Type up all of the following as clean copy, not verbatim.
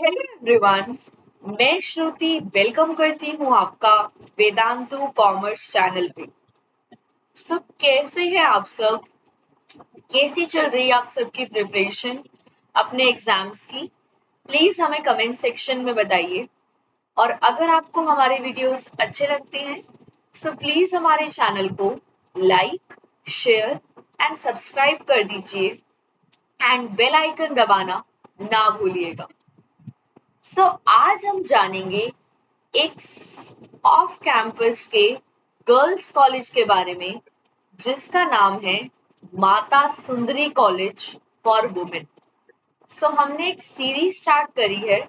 Hello everyone. मैं श्रुति welcome करती हूँ आपका वेदांतु कॉमर्स चैनल पे। सब कैसे हैं आप सब? कैसी चल रही है आप सबकी प्रिपरेशन अपने एग्जाम्स की? प्लीज हमें कमेंट सेक्शन में बताइए। और अगर आपको हमारे वीडियोस अच्छे लगते हैं तो प्लीज हमारे चैनल को लाइक, शेयर एंड सब्सक्राइब कर दीजिए एंड बेल आइकन दबाना ना भूलिएगा। आज हम जानेंगे एक ऑफ कैंपस के गर्ल्स कॉलेज के बारे में जिसका नाम है Mata Sundari college for women. हमने एक सीरीज स्टार्ट करी है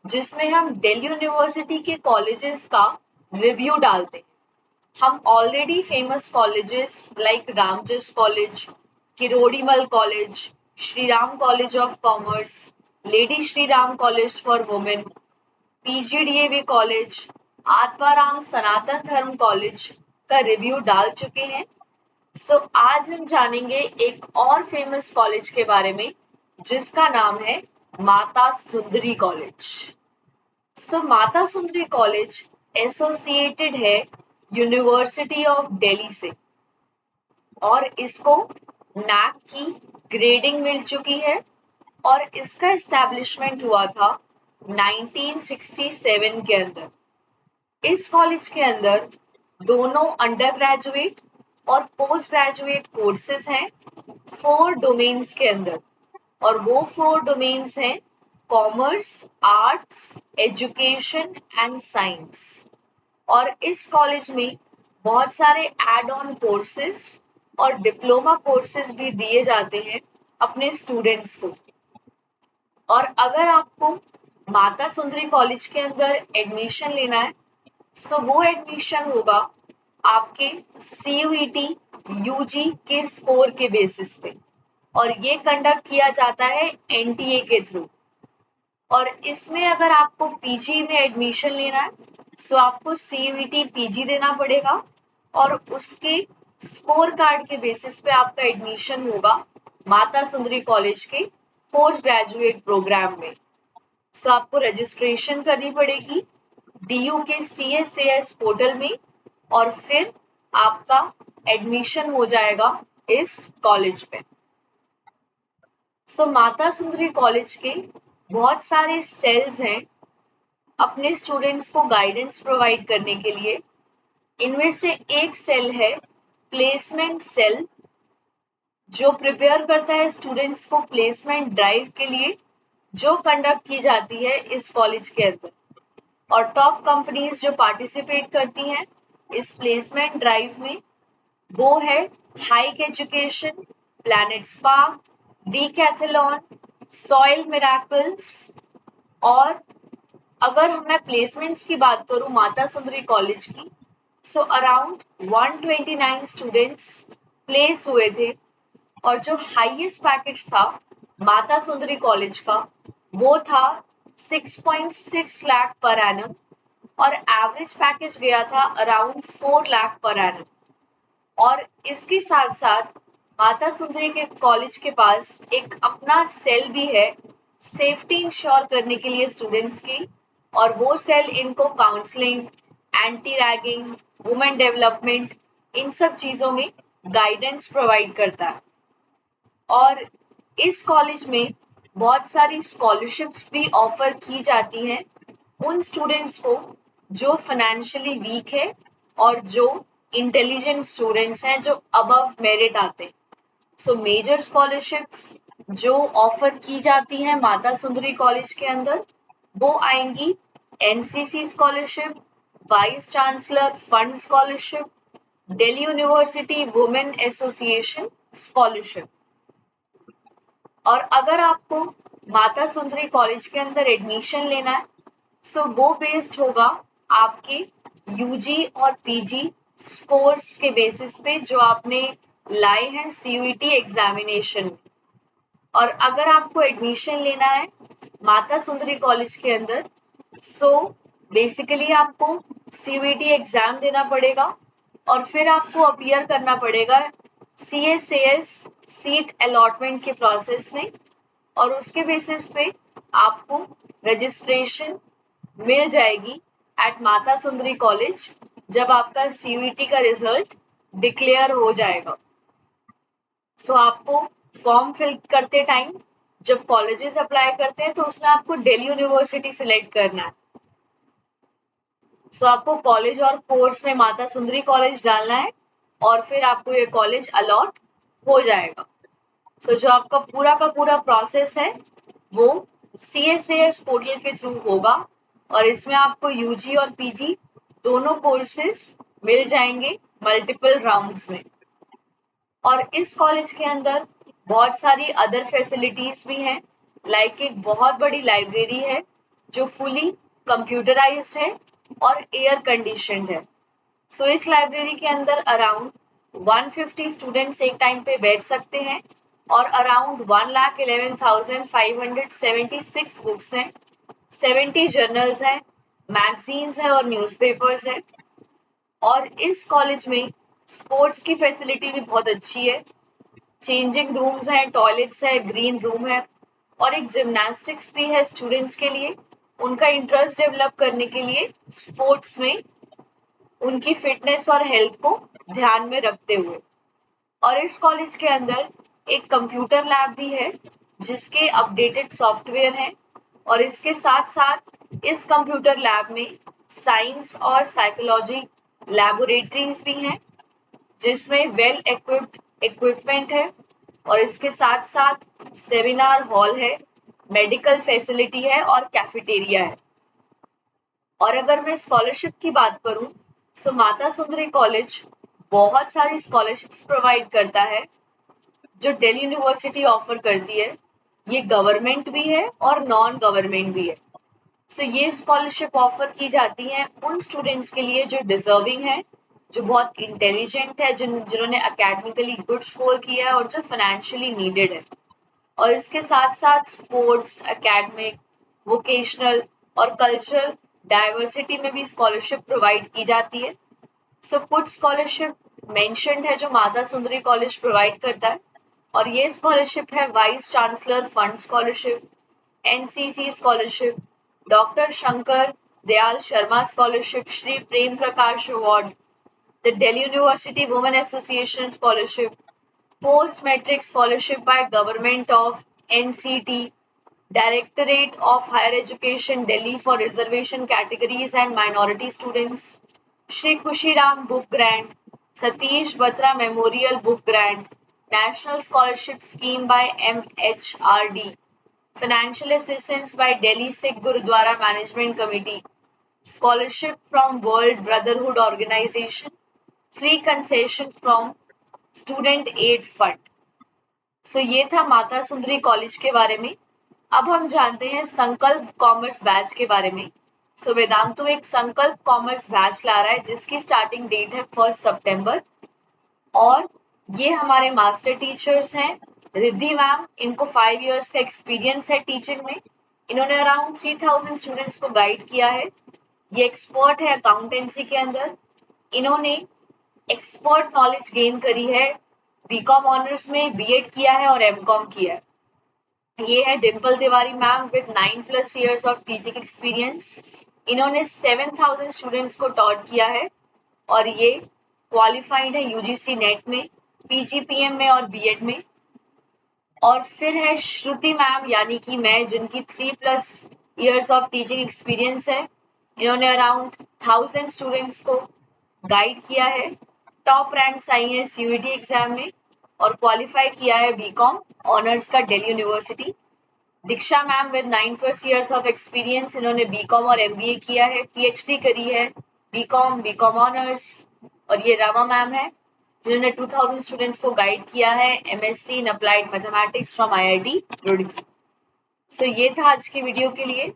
जिसमें हम दिल्ली यूनिवर्सिटी के कॉलेजेस का रिव्यू डालते हैं। हम already famous colleges like Ramjas college, Kirorimal college, Shri Ram college of commerce, lady Shri Ram college for women, PGDAV college, Atmaram Sanatan Dharma college का रिव्यू डाल चुके हैं। आज हम जानेंगे एक और फेमस कॉलेज के बारे में जिसका नाम है Mata Sundari college. Mata Sundari college associated है यूनिवर्सिटी ऑफ दिल्ली से और इसको नैक की ग्रेडिंग मिल चुकी है और इसका एस्टैब्लिशमेंट हुआ था 1967 के अंदर। इस कॉलेज के अंदर दोनों अंडर ग्रेजुएट और पोस्ट ग्रेजुएट कोर्सेज हैं 4 डोमेन्स के अंदर। और वो 4 डोमेन्स हैं commerce, arts, education and science. और इस कॉलेज में बहुत सारे एड ऑन कोर्सेज और डिप्लोमा कोर्सेज भी दिए जाते हैं अपने स्टूडेंट्स को। और अगर आपको माता सुंदरी कॉलेज के अंदर एडमिशन लेना है तो वो एडमिशन होगा आपके CUET UG के स्कोर के बेसिस पे और ये कंडक्ट किया जाता है NTA के थ्रू। और इसमें अगर आपको पीजी में एडमिशन लेना है तो आपको CUET PG देना पड़ेगा और उसके स्कोर कार्ड के बेसिस पे आपका एडमिशन होगा माता सुंदरी कॉलेज के पोस्ट ग्रेजुएट प्रोग्राम में। आपको रजिस्ट्रेशन करनी पड़ेगी DU के CSAS पोर्टल में और फिर आपका एडमिशन हो जाएगा इस कॉलेज पे। माता सुंदरी कॉलेज के बहुत सारे सेल्स हैं अपने स्टूडेंट्स को गाइडेंस प्रोवाइड करने के लिए। इनमें से एक सेल है प्लेसमेंट सेल जो प्रिपेयर करता है स्टूडेंट्स को प्लेसमेंट ड्राइव के लिए जो कंडक्ट की जाती है इस कॉलेज के अंदर। और टॉप कंपनीज जो पार्टिसिपेट करती हैं इस प्लेसमेंट ड्राइव में वो है hike education, planet spark, Decathlon, soil miracles. और अगर मैं प्लेसमेंट्स की बात करूं माता सुंदरी कॉलेज की अराउंड 129 स्टूडेंट्स प्लेस हुए थे और जो हाईएस्ट पैकेज था माता सुंदरी कॉलेज का वो था 6.6 लाख पर एनम और एवरेज पैकेज गया था अराउंड 4 लाख पर एनम। और इसके साथ साथ माता सुंदरी के कॉलेज के पास एक अपना सेल भी है सेफ्टी इंश्योर करने के लिए स्टूडेंट्स की। और वो सेल इनको counselling, anti ragging, women development in सब चीजों में गाइडेंस प्रोवाइड करता है। और इस कॉलेज में बहुत सारी स्कॉलरशिप्स भी ऑफर की जाती हैं उन स्टूडेंट्स को जो फाइनेंशियली वीक है और जो इंटेलिजेंट स्टूडेंट्स हैं जो अबव मेरिट आते हैं। मेजर स्कॉलरशिप्स जो ऑफर की जाती हैं माता सुंदरी कॉलेज के अंदर वो आएंगी NCC scholarship, vice chancellor fund scholarship, Delhi university women association scholarship. और अगर आपको माता सुंदरी कॉलेज के अंदर एडमिशन लेना है वो बेस्ड होगा आपके UG और PG स्कोर्स के बेसिस पे जो आपने लाए हैं CUET एग्जामिनेशन में। और अगर आपको एडमिशन लेना है माता सुंदरी कॉलेज के अंदर बेसिकली आपको CUET एग्जाम देना पड़ेगा और फिर आपको अपीयर करना पड़ेगा CSAS सीट अलॉटमेंट के प्रोसेस में और उसके बेसिस पे आपको रजिस्ट्रेशन मिल जाएगी एट माता सुंदरी कॉलेज जब आपका CUET का रिजल्ट डिक्लेयर हो जाएगा। सो आपको फॉर्म फिल करते टाइम जब कॉलेजेस अप्लाई करते हैं तो उसमें आपको दिल्ली यूनिवर्सिटी सिलेक्ट करना है। सो आपको कॉलेज और कोर्स में माता सुंदरी कॉलेज डालना है और फिर आपको ये कॉलेज अलॉट हो जाएगा। सो जो आपका पूरा का पूरा प्रोसेस है वो CSAS पोर्टल के थ्रू होगा और इसमें आपको UG और PG दोनों कोर्सेज मिल जाएंगे मल्टीपल राउंड्स में। और इस कॉलेज के अंदर बहुत सारी अदर फैसिलिटीज भी हैं, लाइक एक बहुत बड़ी लाइब्रेरी है जो फुली कंप्यूटराइज्ड है और एयर कंडीशनड है। सो इस लाइब्रेरी के अंदर अराउंड 150 स्टूडेंट्स एक टाइम पे बैठ सकते हैं और अराउंड 1,11,576 बुक्स हैं, 70 जर्नल्स हैं, मैगजीन्स हैं और न्यूज़पेपर्स हैं। और इस कॉलेज में स्पोर्ट्स की फैसिलिटी भी बहुत अच्छी है, चेंजिंग रूम्स हैं, टॉयलेट्स है, ग्रीन रूम है और एक जिम्नास्टिक्स भी है स्टूडेंट्स के लिए, उनका इंटरेस्ट डेवलप करने के लिए स्पोर्ट्स में, उनकी फिटनेस और हेल्थ को ध्यान में रखते हुए। और इस कॉलेज के अंदर एक कंप्यूटर लैब भी है जिसके अपडेटेड सॉफ्टवेयर हैं और इसके साथ साथ इस कंप्यूटर लैब में साइंस और साइकोलॉजी लैबोरेटरीज भी हैं जिसमें वेल इक्विप्ड इक्विपमेंट है और इसके साथ साथ सेमिनार हॉल है, मेडिकल फैसिलिटी है और कैफेटेरिया है। और अगर मैं स्कॉलरशिप की बात करूं तो माता सुंदरी कॉलेज बहुत सारी स्कॉलरशिप्स प्रोवाइड करता है जो दिल्ली यूनिवर्सिटी ऑफर करती है। ये गवर्नमेंट भी है और नॉन गवर्नमेंट भी है। सो ये स्कॉलरशिप ऑफर की जाती है उन स्टूडेंट्स के लिए जो डिजर्विंग है, जो बहुत इंटेलिजेंट है, जिन्होंने एकेडमिकली गुड स्कोर किया है और जो फाइनेंशियली नीडेड है। और इसके साथ साथ स्पोर्ट्स, एकेडमिक, वोकेशनल और कल्चरल डाइवर्सिटी में भी स्कॉलरशिप प्रोवाइड की जाती है। सो कुछ स्कॉलरशिप मेंशन्ड है जो माता सुंदरी कॉलेज प्रोवाइड करता है और ये स्कॉलरशिप है vice chancellor fund scholarship, NCC scholarship, doctor Shankar Dayal Sharma scholarship, Shri Prem Prakash award, the Delhi university women association scholarship, post matric scholarship by government of NCT, Directorate of Higher Education Delhi for reservation categories and minority students, Shri Khushi Ram Book Grant, Satish Batra Memorial Book Grant, National Scholarship Scheme by MHRD, Financial Assistance by Delhi Sikh Gurudwara Management Committee, Scholarship from World Brotherhood Organization, Free Concession from Student Aid Fund. सो ये था Mata Sundari college के बारे में। अब हम जानते हैं संकल्प कॉमर्स बैच के बारे में। सो वेदांतु एक संकल्प कॉमर्स बैच ला रहा है जिसकी स्टार्टिंग डेट है 1 सितंबर और ये हमारे मास्टर टीचर्स हैं रिद्धि मैम। इनको 5 इयर्स का एक्सपीरियंस है टीचिंग में। इन्होंने अराउंड 3000 स्टूडेंट्स को गाइड किया है। ये एक्सपर्ट है अकाउंटेंसी के अंदर। इन्होंने एक्सपर्ट नॉलेज गेन करी है, बीकॉम ऑनर्स में B.Ed किया है और M.Com किया है। ये है Dimple Tiwari ma'am with 9+ years of teaching experience. इन्होंने 7000 स्टूडेंट्स को टॉट किया है और ये क्वालिफाइड है UGC नेट में, PGPM में और B.Ed में। और फिर है श्रुति मैम यानी कि मैं, जिनकी 3+ years ऑफ टीचिंग एक्सपीरियंस है। इन्होंने अराउंड 1000 स्टूडेंट्स को गाइड किया है, टॉप रैंक्स आई हैं CUET एग्जाम में और क्वालिफाई किया है बीकॉम ऑनर्स का Delhi university. Diksha ma'am with 9+ years of experience. इन्होंने बीकॉम और MBA किया है, PhD करी है, बीकॉम ऑनर्स। और ये रमा मैम है जिन्होंने 2000 स्टूडेंट्स को गाइड किया है, MSc in applied mathematics from IIT Roorkee. So ये था आज की वीडियो के लिए।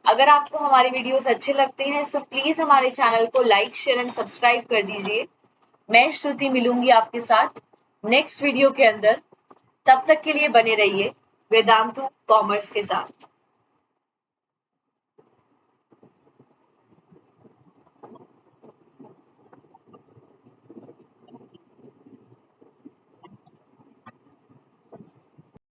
अगर आपको हमारे वीडियोस अच्छे लगते हैं सो प्लीज हमारे चैनल को लाइक, शेयर एंड सब्सक्राइब कर दीजिए। मैं श्रुति मिलूंगी आपके साथ नेक्स्ट वीडियो के अंदर। तब तक के लिए बने रहिए वेदांतु कॉमर्स के साथ।